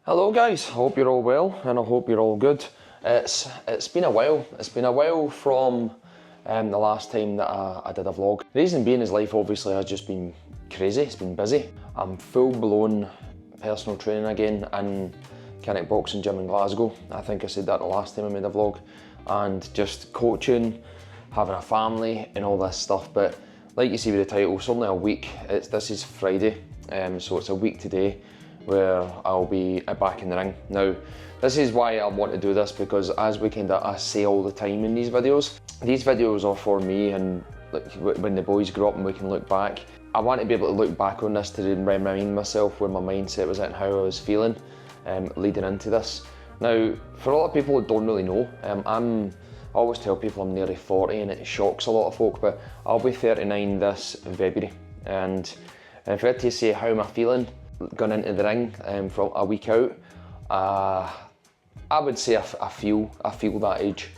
Hello guys, I hope you're all well and I hope you're all good. It's been a while. It's been a while from the last time that I did a vlog. The reason being is life obviously has just been crazy, it's been busy. I'm full blown personal training again in Kinect Boxing Gym in Glasgow. I think I said that the last time I made a vlog. And just coaching, having a family and all this stuff. But like you see with the title, it's only a week. This is Friday, so it's a week today where I'll be back in the ring. Now, this is why I want to do this, because as I say all the time in these videos are for me and like when the boys grow up and we can look back. I want to be able to look back on this to remind myself where my mindset was at and how I was feeling leading into this. Now, for a lot of people that don't really know, I always tell people I'm nearly 40 and it shocks a lot of folk, but I'll be 39 this February. And if I had to say how am I feeling going into the ring from a week out, I would say I feel that age.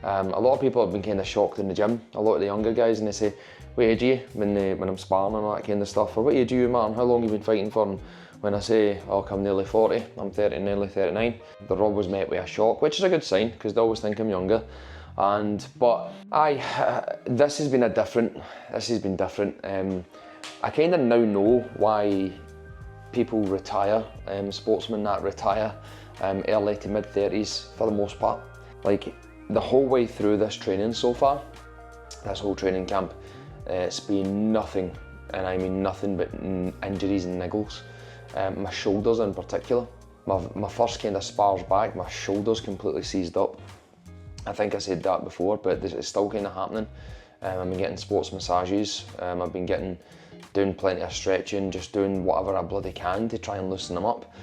A lot of people have been kind of shocked in the gym, a lot of the younger guys, and they say, what age are you when I'm sparring and all that kind of stuff, or what age are you, Martin, how long have you been fighting for? And when I say, oh, I'm nearly 40, I'm 30, nearly 39, they're always met with a shock, which is a good sign, because they always think I'm younger. But this has been different. I kind of now know why people retire, sportsmen that retire early to mid 30s for the most part. Like the whole way through this training so far, this whole training camp, it's been nothing, and I mean nothing but injuries and niggles. My shoulders in particular. My first kind of spars back, my shoulders completely seized up. I think I said that before, but it's still kind of happening. I've been getting sports massages, I've been doing plenty of stretching, just doing whatever I bloody can to try and loosen them up.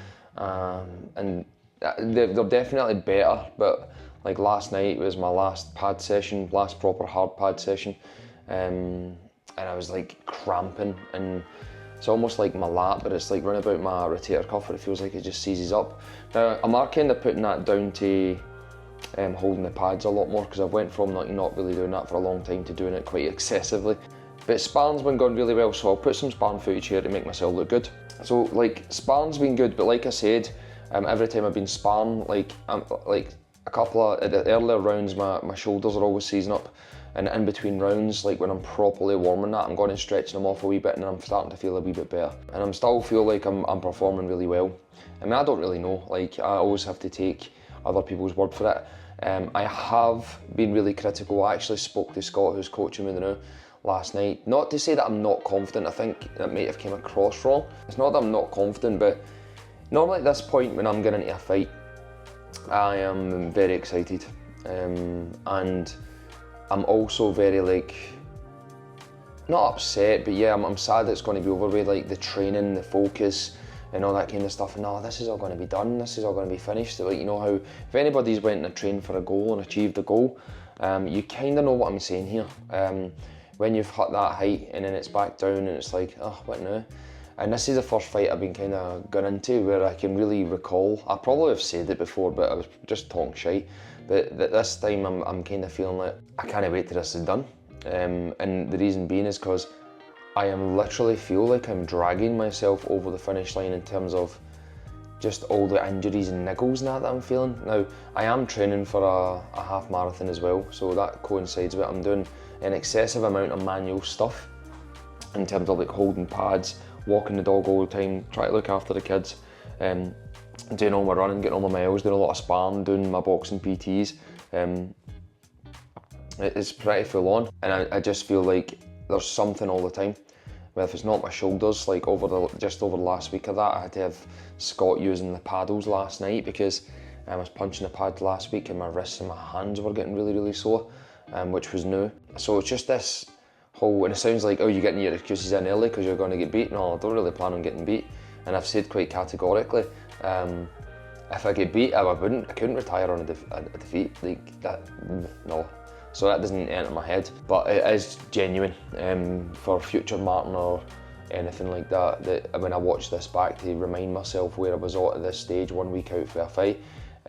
And they're definitely better, but like last night was my last pad session, last proper hard pad session, and I was like cramping, and it's almost like my lat, but it's like round about my rotator cuff, where it feels like it just seizes up. Now, I'm kind of putting that down to holding the pads a lot more, because I've went from not really doing that for a long time to doing it quite excessively. But sparring's been going really well, so I'll put some sparring footage here to make myself look good. So like sparring's been good, but like I said, every time I've been sparring, like a couple of the earlier rounds, my shoulders are always seizing up, and in between rounds, like when I'm properly warming that, I'm going and stretching them off a wee bit, and I'm starting to feel a wee bit better, and I'm still feel like I'm performing really well. I mean, I don't really know, like I always have to take other people's word for it. I have been really critical. I actually spoke to Scott, who's coaching me now, last night. Not to say that I'm not confident, I think that might have came across wrong. It's not that I'm not confident, but normally at this point when I'm getting into a fight, I am very excited. And I'm also very not upset, but yeah, I'm sad that it's going to be over with, like the training, the focus, and all that kind of stuff. And no, this is all going to be done, this is all going to be finished. Like, you know how if anybody's went and trained for a goal and achieved a goal, you kind of know what I'm saying here. When you've hit that height and then it's back down and it's like, oh, what now? And this is the first fight I've been kind of gone into where I can really recall. I probably have said it before, but I was just talking shite. But this time I'm kind of feeling like I can't wait till this is done. And the reason being is because I am literally feel like I'm dragging myself over the finish line in terms of just all the injuries and niggles and that I'm feeling. Now, I am training for a half marathon as well, so that coincides with it. I'm doing an excessive amount of manual stuff in terms of like holding pads, walking the dog all the time, trying to look after the kids, doing all my running, getting all my miles, doing a lot of sparring, doing my boxing PTs. It's pretty full on, and I just feel like there's something all the time. Well, if it's not my shoulders, like just over the last week of that, I had to have Scott using the paddles last night because I was punching the pad last week and my wrists and my hands were getting really, really sore, which was new. So it's just this whole, and it sounds like, oh, you're getting your excuses in early because you're going to get beat. No, I don't really plan on getting beat. And I've said quite categorically, if I get beat, I couldn't retire on a defeat. Like that, no. So that doesn't enter my head, but it is genuine for future Martin or anything like that, that when I watch this back to remind myself where I was at this stage 1 week out for a fight,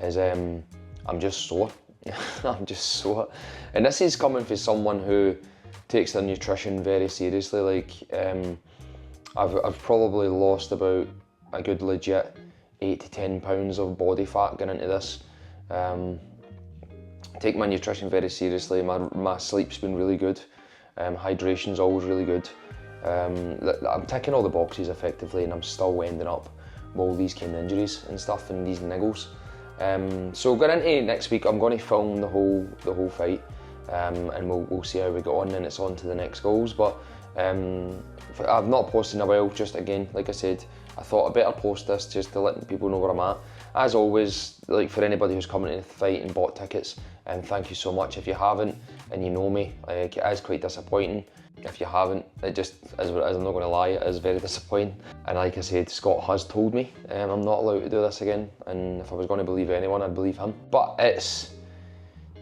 is I'm just sore. I'm just sore. And this is coming from someone who takes their nutrition very seriously. Like I've probably lost about a good legit 8 to 10 pounds of body fat going into this. Take my nutrition very seriously. My sleep's been really good. Hydration's always really good. I'm ticking all the boxes effectively, and I'm still ending up with all these kind of injuries and stuff and these niggles. So going into next week, I'm going to film the whole fight, and we'll see how we get on, and it's on to the next goals. But I've not posted in a while. Just again, like I said, I thought I better post this just to let people know where I'm at. As always, like for anybody who's coming to the fight and bought tickets, and thank you so much. If you haven't and you know me, it is quite disappointing. If you haven't, it just, as I'm not going to lie, it is very disappointing. And like I said, Scott has told me I'm not allowed to do this again, and if I was going to believe anyone, I'd believe him. But it's,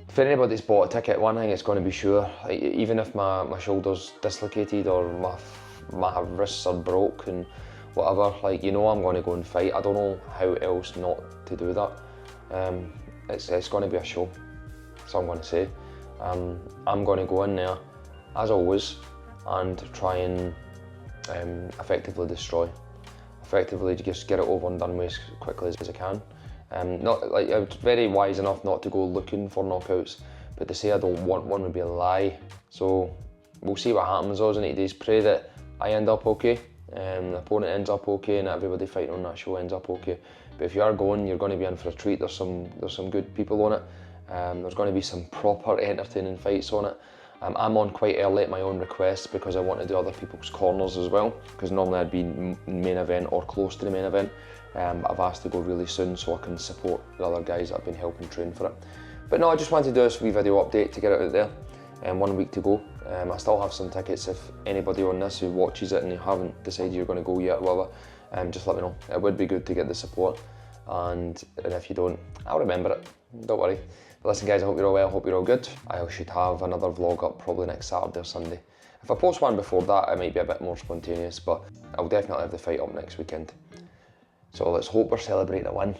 for anybody that's bought a ticket, one thing it's going to be sure, like, even if my shoulder's dislocated or my wrists are broke and whatever, like, you know I'm going to go and fight. I don't know how else not to do that. It's going to be a show, that's all I'm going to say. I'm going to go in there, as always, and try and effectively destroy. Effectively just get it over and done with as quickly as I can. Not like, I was very wise enough not to go looking for knockouts, but to say I don't want one would be a lie. So we'll see what happens. All I need to do is pray that I end up okay, the opponent ends up okay, and everybody fighting on that show ends up okay. But if you are going, you're going to be in for a treat. There's some good people on it. There's going to be some proper entertaining fights on it. I'm on quite early at my own request because I want to do other people's corners as well, because normally I'd be main event or close to the main event, but I've asked to go really soon so I can support the other guys that have been helping train for it. But no, I just wanted to do this wee video update to get it out there, 1 week to go. I still have some tickets. If anybody on this who watches it and you haven't decided you're going to go yet or whatever, just let me know. It would be good to get the support, and if you don't, I'll remember it, don't worry. But listen guys, I hope you're all well, I hope you're all good. I should have another vlog up probably next Saturday or Sunday. If I post one before that, it might be a bit more spontaneous, but I'll definitely have the fight up next weekend. So let's hope we're celebrating a win.